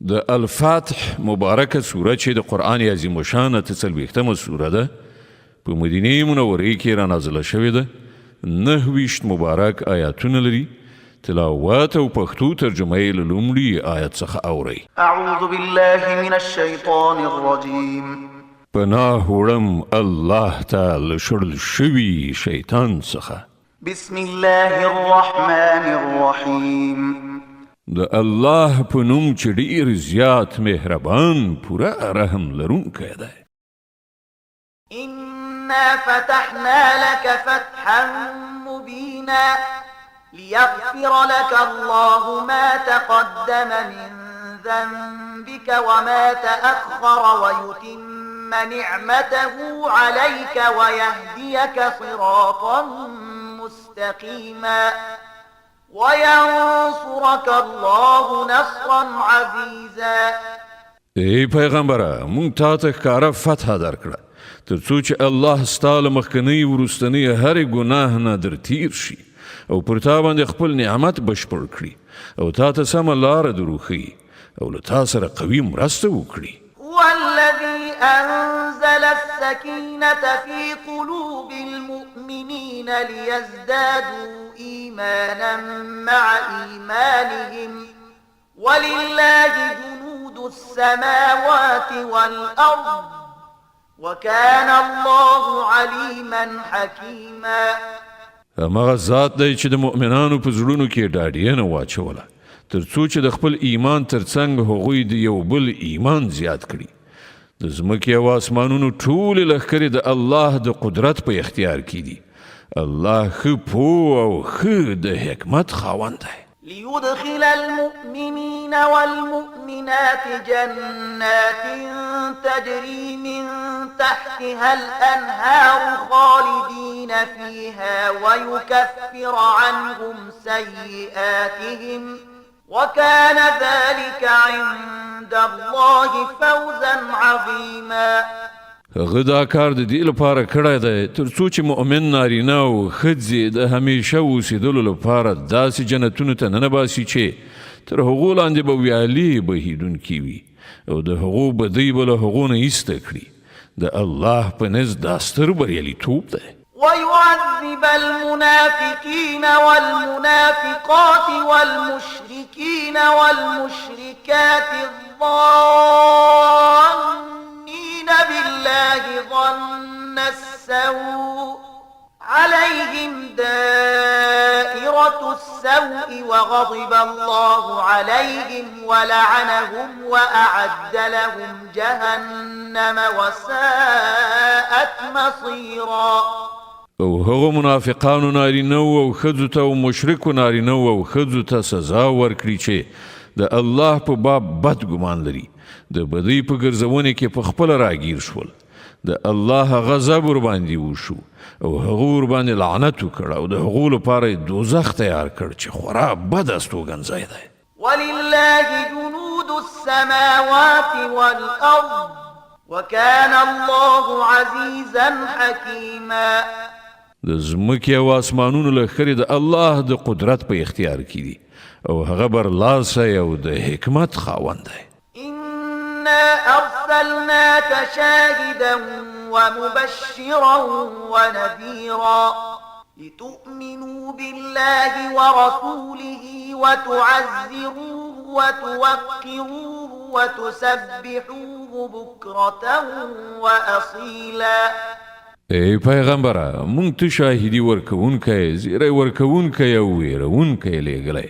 د الفاتح مبارکه سوره چې د قرآن عظیم الشان 40مه سوره ده په مدینه منوره کې را نازله شوې ده. 29 مبارک آیاتونه لري. تلاوت او پښتو ترجمه یې له لومړي آیت څخه اورئ. اعوذ بالله من الشیطان الرجیم. پناه وړم الله تعالی شړل شوي شیطان څخه. بسم الله الرحمن الرحیم. د الله په نوم چې ډېر زیات مهربان پوره رحم لرونکی دی. إنا فتحنا لك فتحا مبينا ليغفر لك الله ما تقدم من ذنبك وما تأخر ويتم نعمته عليك ويهديك صراطا مستقيما وينصرك الله نصرا عزيزا. ای پیغمبره مونږ تا ته ښکاره فتحه درکړه تر څو چې الله ستا له مخکنۍ وروستنۍ هرې ګناه نه در تیر شي او پر تا باندې خپل نعمت بشپړ کړي او تا ته سمه لاره در وښیي او له تا سره قوي مرسته وکړي. هو الذي أنزل السكينة في قلوب المؤمنين ليزدادوا إيمانا مع إيمانهم ولله جنود السماوات والأرض وكان الله عليما حكيما. هماغه ذات دی چې د مؤمنانو په زړونو کې ډاډینه واچوله تر څو چې د خپل ایمان ترڅنګ هغوی د یو بل ایمان زیات کړي. د ځمکې او اسمانونو ټولې لښکرې د الله د قدرت په اختیار کې دي. الله ښه پوه او ښه د حکمت خاوند دی. ليدخل المؤمنين والمؤمنات جنات تجري من تحتها الأنهار خالدين فيها ويكفر عنهم سيئاتهم وكان ذلك عند الله فوزا عظيما. هغه دا کار د دې لپاره کړی دی تر څو چې مؤمن نارینه او ښځې د همیشه اوسېدلو لپاره داسې جنتونو ته ننباسي چې تر هغو لاندې به ویالې بهیدونکي وي او د هغو بدۍ به له هغو نه ایسته کړي. د الله په نزد دا ستر بریالیتوب دی. ويعذب المنافقين والمنافقات والمشركين والمشركات الظانين بالله ظن السوء عليهم دائرة السوء وغضب الله عليهم ولعنهم وأعد لهم جهنم وساءت مصيرا. او هغو منافقانو نارینه او ښځو ته او مشرکو نارینه او ښځو ته سزا ورکړي چې د الله په باب بد ګمان لري د بدۍ په ګرځونې کې په خپله راګیر شول. د الله غضب ورباندې وشو او هغو ورباندې لعنت وکړ او د هغو لپاره دوزخ تیار کړ چې خورا بد استوګنځی دی. ولله جنود السماوات والأرض وكان الله عزيزا حكيما. د ځمکې او اسمانونو لښکرې د الله د قدرت په اختیار کې دي او هغه برلاسی او د حکمت خاوند دی. إنا أرسلناك شاهدا ومبشرا ونذيرا لتؤمنوا بالله ورسوله وتعزروه وتوقروه وتسبحوه بكرة وأصيلا. ای پیغمبره مونږ ته شاهدي ورکوونکی زیری ورکوونکی او ویرونکی لیږلی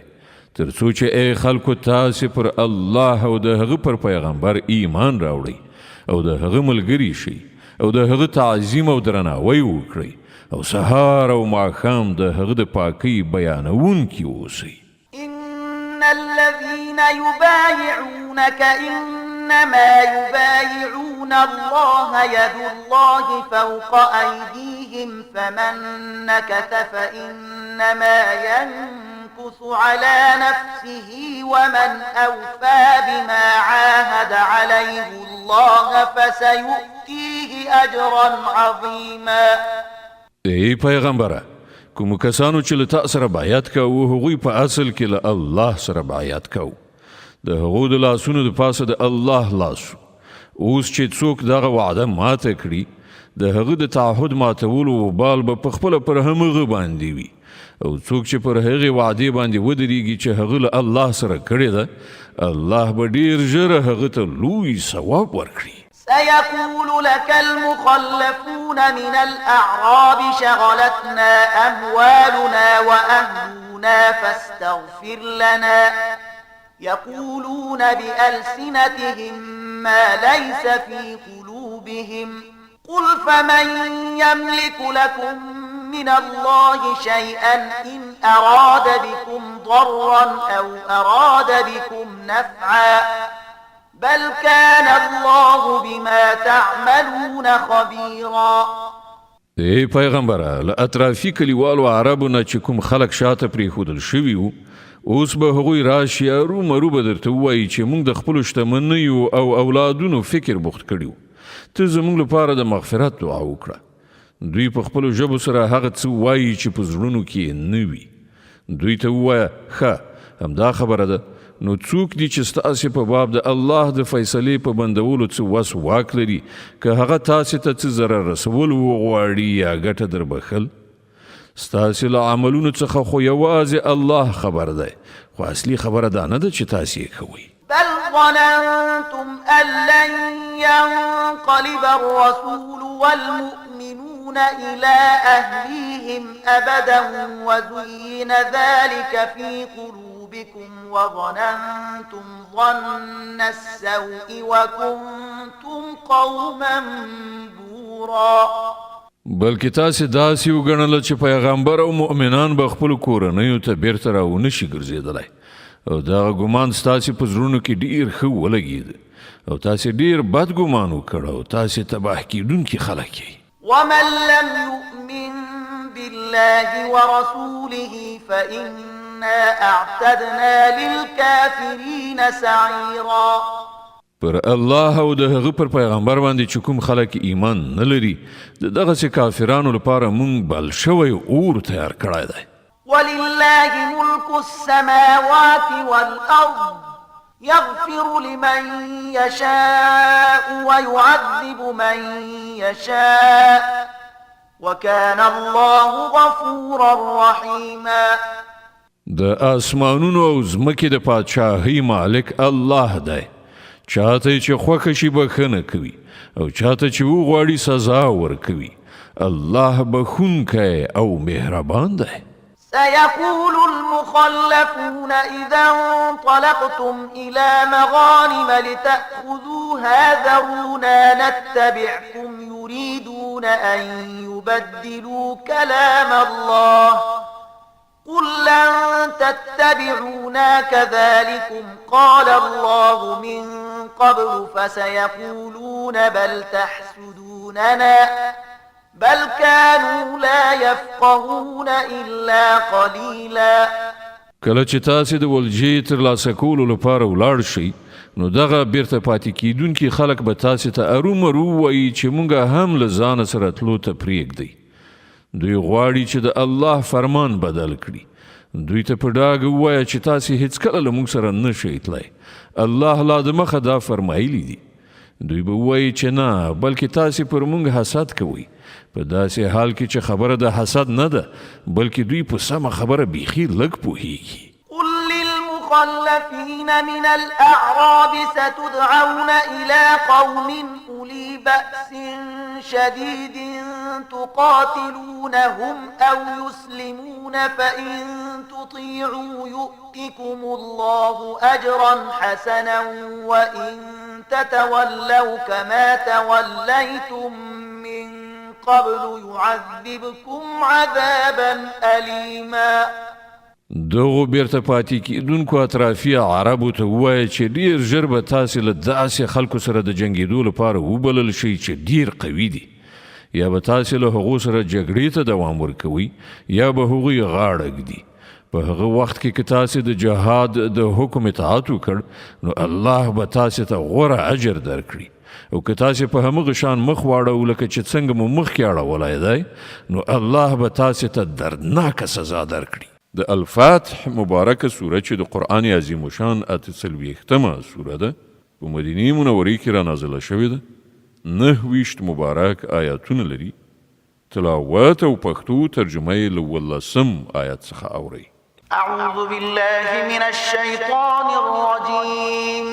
تر څو چې ای خلکو تاسې پر الله او د هغه پر پیغمبر ایمان راوړئ او د هغه ملګري شئ او د هغه تعظیم او درناوی وکړئ او سهار او ماښام د هغه د پاکۍ بیانونکي اوسئ. إن الذين يبايعونك إنما يبايعون الله يد الله فوق أيديهم فمن نكث فإنما ينكث على نفسه ومن أوفى بما عاهد عليه الله فسيؤتيه أجرا عظيما. ای پیغمبره کوم کسانو چې له تا سره بیعت کوو هغوی په اصل کې له الله سره بیعت کوو د هغو د لاسونو د پاسه د الله لاسو. اوس چې څوک دغه وعده ماته کړي د هغه د تعهد ماتولو وبال به پخپله پر همغه باندې وي، او څوک چې پر هغې وعدې باندې ودرېږي چې هغه له الله سره کړې ده، الله به ډېر ژر هغه ته لوی ثواب ورکړي. سيقول لك المخلفون من الأعراب شغلتنا أموالنا وأهلنا فاستغفر لنا يقولون بألسنتهم ما ليس في قلوبهم قل فمن يملك لكم من الله شيئا إن أراد بكم ضرا أو أراد بكم نفعا بل كان الله بما تعملون خبيرا. ای پیغمبره، له اطرافي کلیوالو عربو نه چې کوم خلک شاته پرېښودل شوي وو، اوس به هغوی راشي ارومرو به درته ووایي چې موږ د خپلو شتمنیو او اولادونو فکر بوخت کړي وو، ته زموږ لپاره د مغفرت دعا وکړه. دوی په خپلو ژبو سره هغه څه وایي چې په زړونو کې نه وي. دوی ته ووایه ښه همدا خبره ده، نو څوک دي چې ستاسې په باب د الله د فیصلې په بندولو څه وس واک لري، که هغه تاسې ته څه ضرر رسول وغواړي یا ګټه در بخل؟ ستاسې له عملونو څخه خو یوازې الله خبر دی، خو اصلي خبره دا نه ده چې تاسې یې کوئ. بل ظننتم أن لن ينقلب الرسول والمؤمنون إلى أهليهم أبدا وزين ذلك في قلوبكم وظننتم ظن السوء وكنتم قوما بورا. بلکې تاسې داسې وګڼله چې پیغمبر او مؤمنان به خپلو کورنیو ته بیرته راونه شي ګرځېدلی، او دغه ګمان ستاسې په زړونو کې ډېر ښه ولګېد، او تاسې ډېر بد ګمان وکړ، او تاسې تباه کېدونکي خلک یې. ومن لم يؤمن بالله ورسوله فإنا أعتدنا للكافرين سعيرا. پر الله او د هغه پر پیغمبر باندې چې کوم خلک ایمان نه لري، د دغسې کافرانو لپاره مونږ بل شوی اور تیار کړی دی. ولله ملك السماوات والأرض يغفر لمن يشاء ويعذب من يشاء وكان الله غفورا رحيما. د آسمانونو او ځمکې د پادشاهۍ مالک الله دی، چاته چې خوښه شي بخښنه کوي او چاته چې وغواړي سزا ورکوي. الله بخښونکی او مهربان دی. سيقول المخلفون إذا انطلقتم إلى مغانم لتأخذوها ذرونا نتبعكم يريدون أن يبدلوا كلام الله قل لن تتبعونا كذلكم قال الله من قبل فسيقولون بل تحسدوننا بل كانوا لا يفقهون إلا قليلا. کله چې تاسې د ولجې ترلاسه کولو لپاره ولاړ شئ، نو دغه بیرته پاتې کیدونکي خلک به تاسې ته ارومرو وایي چې مونږ هم له ځانه سره تلو ته پرېږدئ. دوی غواړي چې د الله فرمان بدل کړي. دوی ته په ډاګه ووایه چې تاسې هیڅکله له موږ سره نه شئ تللی، الله لا د مخه دا فرمایلی دي. دوی به ووایي چې نه، بلکې تاسې پر موږ حسد کوئ، په داسې حال کې چې خبره د حسد نه ده، بلکې دوی په سمه خبره بیخي لږ پوهیږي. قل للمخلفين من الأعراب ستدعون إلى قوم أولي بأس شديد تقاتلونهم أو يسلمون فإن تطيعوا يؤتكم الله أجرا حسنا وإن تتولوا كما توليتم من قبل يعذبكم عذابا أليما. دغو بیرته پاتې کیدونکو اطرافي عربو ته ووایه چې ډېر ژر به تاسې له داسې خلکو سره د جنګېدو لپاره وبلل شئ چې ډېر قوي دي، یا به تاسې له هغو سره جګړې ته دوام ورکوئ، یا به هغوی غاړه ږدي. په هغه وخت کې که تاسې د جهاد د حکم اطاعت وکړ، نو الله به تاسې ته غوره اجر درکړي، او که تاسې په همغه شان مخ واړو لکه چې څنګه مو مخکې اړولی دی، نو الله به تاسې ته دردناکه سزا درکړي. د الفاتح مبارکه سوره چې د قرآن عظیم شان 48مه سوره ده په مدینه منورې کې را نازله شوې ده 29 مبارک آیاتونه لري تلاوت او پښتو ترجمه یې له 18 آیات څخه اورئ أعوذ بالله من الشيطان الرجيم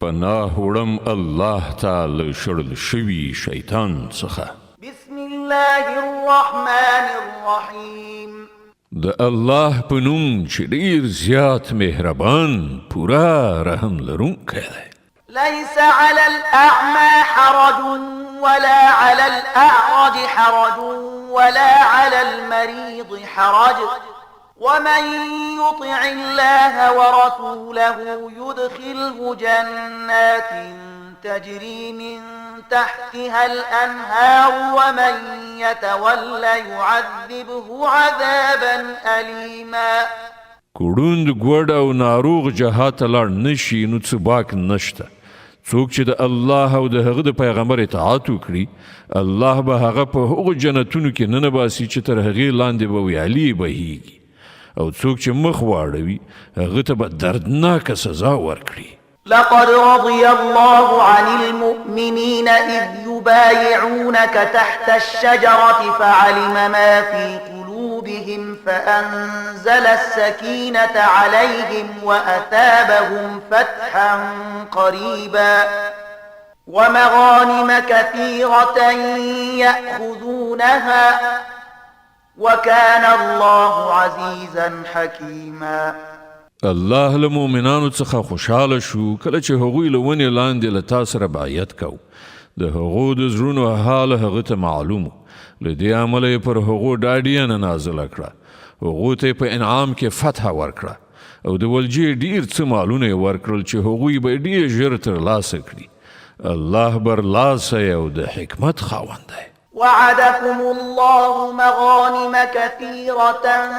پناه وړم الله تعالی شړل شوي شیطان څخه بسم الله الرحمن الرحيم د الله په نوم چې ډېر زیات مهربان پورا رحم لرونکی دی ليس على الأعمى حرج ولا على الأعرج حرج ولا على المريض حرج ومن يطع الله ورسوله يدخله جنات تجري من تحتها الأنهار ومن يتولى يعذبه عذابا أليما کوړوند ګوډ او ناروغ جهاد ته لاړ نشي نو څه باک نشته څوک چې د الله او د هغه د پیغمبر اطاعت وکړي الله به هغه په هغو جنتونو کې ننباسي چې تر هغې لاندې به ویالې بهیږي او څوک چې مخ واړوي هغه ته به دردناکه سزا ورکړي لقد رضي الله عن المؤمنين إذ يبايعونك تحت الشجرة فعلم ما في قلوبهم فأنزل السكينة عليهم وأثابهم فتحا قريبا ومغانم كثيرة يأخذونها وكان الله عزيزا حكيما الله له مؤمنانو څخه خوشاله شو کله چې هغوی له ونې لاندې له تا سره بیعت کو د هغو د زړونو حال هغه ته معلوم له دې امله یې پر هغو ډاډیانه نازله کړه هغو ته په انعام کې فتح ورکړه او د ولجې ډیر څه مالونه یې ورکړل چې هغوی به ډیر ژر ترلاسه کړي الله برلاسه او د حکمت خاوند دی وعدكم الله مغانم كثيرة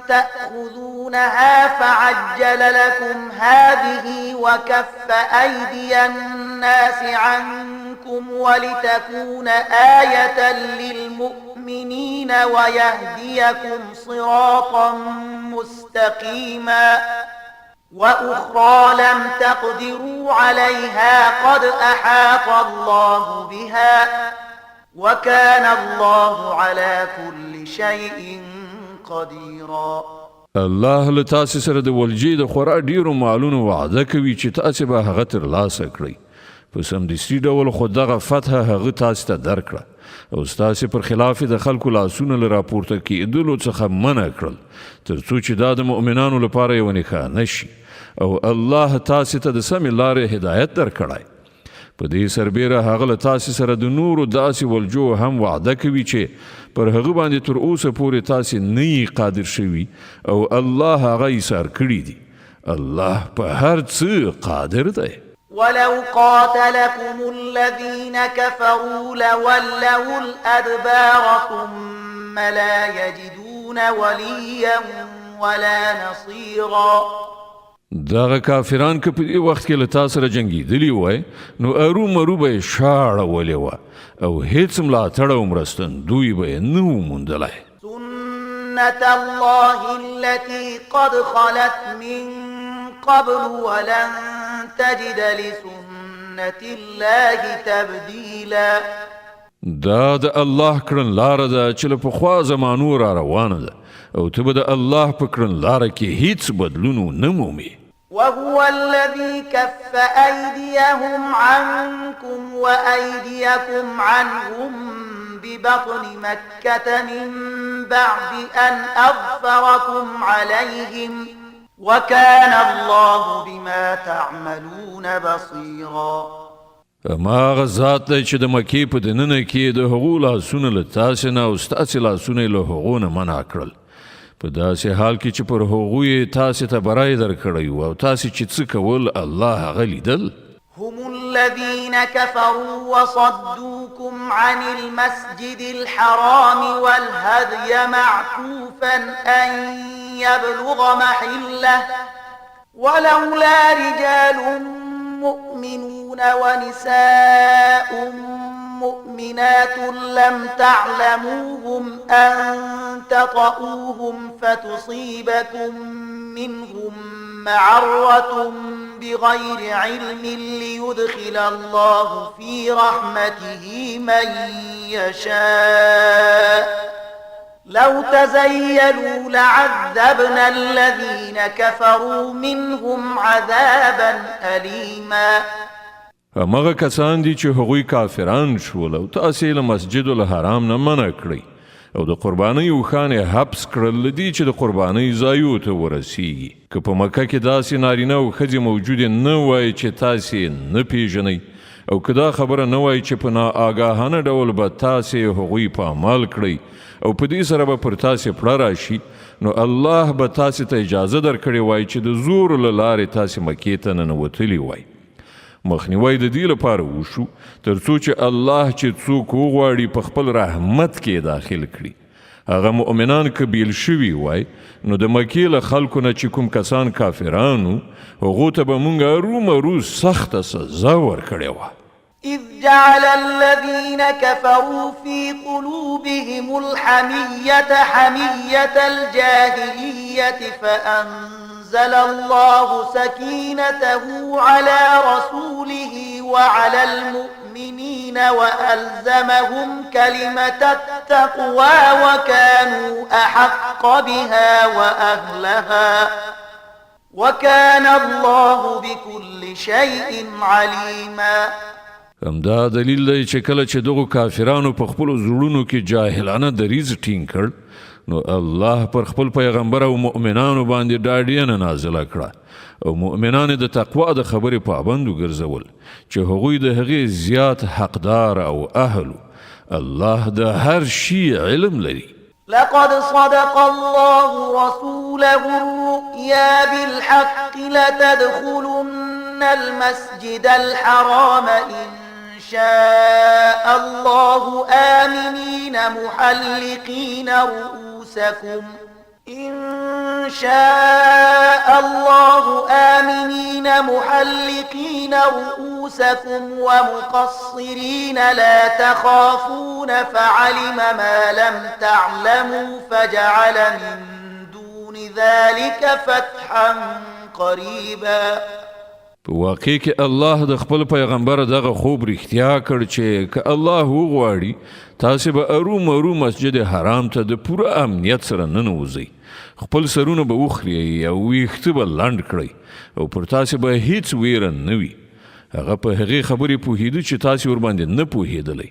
تأخذونها فعجل لكم هذه وكف أيدي الناس عنكم ولتكون آية للمؤمنين ويهديكم صراطا مستقيما وأخرى لم تقدروا عليها قد أحاط الله بها وكان الله على كل شيء قديرا الله له تاسو سره د ولجې د خورا ډیرو مالونو وعده کوي چې تاسو به هغه ترلاسه کړئ په سمدستي ډول خو دغه فتح هغه تاسو ته درکړه او تاسو پر خلاف د خلکو لاسونه له راپورته کېدلو څخه منع کړل تر څو چې دا د مؤمنانو لپاره یو نښانه شي او الله تاسو ته د سمې لارې هدایت درکړی په دې سربیره هغه له تاسو سره د نورو داسې ولجو هم وعده کوي چې پر هغه باندې تر اوسه پورې تاسو نه قادر شوي او الله هغه ایثار کړی دی الله په هر څه قادر دی ولو قاتلكم الذين كفروا لولوا الأدبار ثم لا يجدون وليا ولا نصيرا دغه کافران که په دې وخت کې له تا سره جنګېدلي وای نو ارومرو به یې شاړولې وه او هیڅ ملاتړ او مرستندوی به یې نه و موندلی سنة الله التي قد خلت من قبل ولن تجد لسنة الله تبديلا دا د الله کړن لاره ده چې له پخوا زمانو را روانه ده او ته به د الله په کړن لاره کې هیڅ بدلون نه مومي وهو الذي كف أيديهم عنكم وأيديكم عنهم ببطن مكة من بعد أن أظفركم عليهم وكان الله بما تعملون بصيرا ما غزات دی چې د مکې په دننه کې د هغو لاسونه له تاسې نه او ستاسې لاسونه له هغو نه منع کړل په داسې حال کې چې پر هغو یې تاسې ته برای درکړی و او تاسې چې څه کول الله هغه لیدل هم الذين كفروا وصدوكم عن المسجد الحرام والهدي معكوفا أن يبلغ محله ولولا رجال مؤمنون ونساء مؤمنات لم تعلموهم أن تطؤوهم فتصيبكم منهم معرة بغير علم ليدخل الله في رحمته من يشاء لو تزيلوا لعذبنا الذين كفروا منهم عذابا أليما. همغه کسان دي چې هغوی کافران شول او تاسې له مسجد الحرام نه منع کړئ او د قربانۍ اوښانې حبس کړل دي چې د قربانۍ ځایو ته ورسیږي. که په مکه کې داسې نارینه او ښځې موجودې نه وای چې تاسې نه پیژنئ او که دا خبره نه وای چې په ناآګاهانه ډول به تاسې هغوی پامال کړئ او په دې سره به پر تاسې پړه راشي، نو الله به تاسې ته اجازه درکړې وای چې د زور له لارې تاسې مکې ته ننوتلي وای. مخنیوی د دې لپاره وشو تر څو چې الله چې څوک وغواړي په خپل رحمت کې داخل کړي. هغه مؤمنان که بیل شوي وای نو د مکې له خلکو نه چې کوم کسان کافرانو هغو ته به مونږ ارومرو سخته سزا ورکړې وه. إذ جعل الذين كفروا في قلوبهم الحمية حمية الجاهلية فأنزل الله سكينته على رسوله وعلى المؤمنين وألزمهم كلمة التقوى وكانوا أحق بها وأهلها وكان الله بكل شيء عليما. همدا دلیل دی چې کله چې دغو کافرانو په خپلو زړونو کې جاهلانه دریځ ټینګ کړ نو الله پر خپل پیغمبر او مؤمنانو باندې ډاډینه نازله کړه او مؤمنان د تقوا د خبرې پابند وګرځول چې هغوی د هغې زیات حقدار او اهلو. الله د هر شي علم لري. لقد صدق الله رسوله الرؤيا بالحق لتدخلن المسجد الحرام إن شاء الله آمنين محلقين رؤوسكم ومقصرين لا تخافون فعلم ما لم تعلموا فجعل من دون ذلك فتحا قريبا. په واقع کې الله د خپل پیغمبر دغه خوب رښتیا کړ چې که الله وغواړي تاسې به ارومرو مسجد حرام ته د پوره امنیت سره ننوځئ. خپل سرونه به وخورئ او ویښته به لنډ کړئ او پر تاسې به هیڅ ویره نه وي. هغه په هغې خبرې پوهېده چې تاسې ورباندې نه پوهېدلی.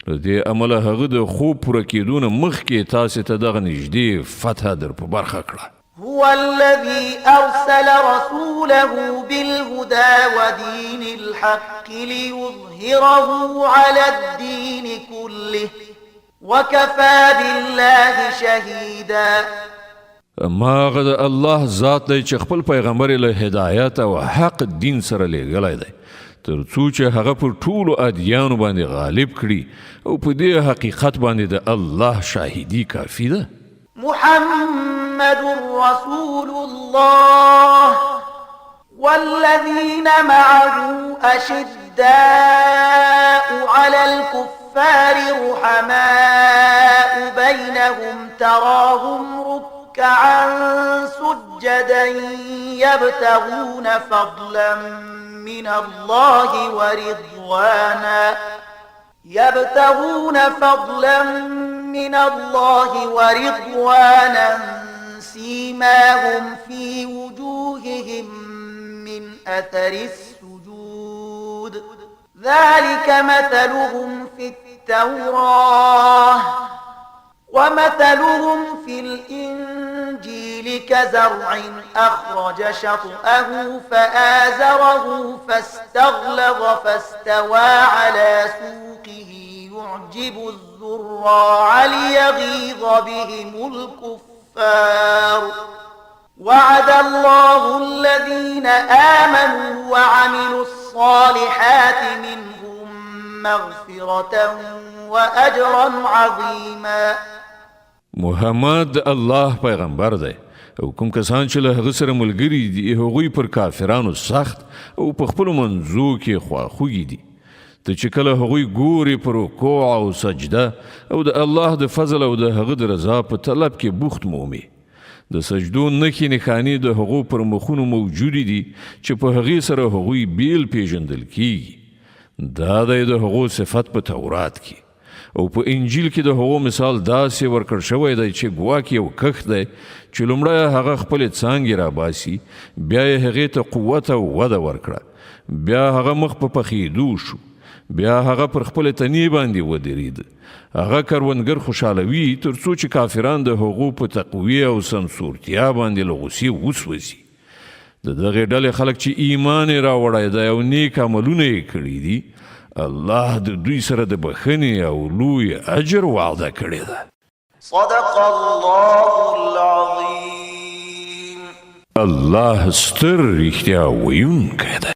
له دې امله هغه د خوب پوره کېدو نه مخکې تاسې ته دغه نږدې فتحه در په برخه کړه. هو الذي أرسل رسوله بالهدى ودين الحق ليظهره على الدين كله وكفى بالله شهيدا. ما غد الله ذات دی چې خپل پیغمبر له هدایت او حق دین سره لېږلی دی تر څو چې هغه پر ټولو ادیانو باندې غالب کړي او په دې حقیقت باندې د الله شاهدي کافي ده. محمد رسول الله والذين معه أشداء على الكفار رحماء بينهم تراهم ركعا سجدا يبتغون فضلا من الله ورضوانا سيماهم في وجوههم من أثر السجود ذلك مثلهم في التوراة ومثلهم في الإنجيل كزرع أخرج شطأه فآزره فاستغلظ فاستوى على سوقه يعجب الزراع ليغيظ بهم الكفار وعد الله الذين آمنوا وعملوا الصالحات منهم مغفرة وأجرا عظيما. محمد الله پیغمبر دی او کوم کسان چې له هغه سره ملګري دي هغوی پر کافرانو سخت او په خپلو منځو کې خواخوږي دي. ته چې کله هغوی ګوري په رکوع او سجده او د الله د فضل او د هغه د رضا په طلب کې بوخت مومي د سجدو نښې نښانې د هغو پر مخونو موجودې دي چې په هغې سره هغوی بیل پیژندل کیږي دا دی د هغو صفت په تورات کې او په انجیل کې د هغو مثال داسې ورکړ شوی دی چې ګواکې یو کښت دی چې لومړی هغه خپلې څانګې راباسي بیا یې هغې ته قوت او وده ورکړه بیا هغه مخ په پخېدو شو بیا هغه پر خپل تنې باندې ودرید هغه کروندګر خوشالوي تر څو چې کافران د هغو په تقوی او سمسورتیا باندې له غوسې وسوځي د دغې ډلې خلک چې ایمان یې راوړی دی او نیک عملونه یې کړي دي الله د دوی سره د بخښنې او لوی اجر وعده کړې ده صدق الله العظیم الله ستر رښتیا ویونکی دی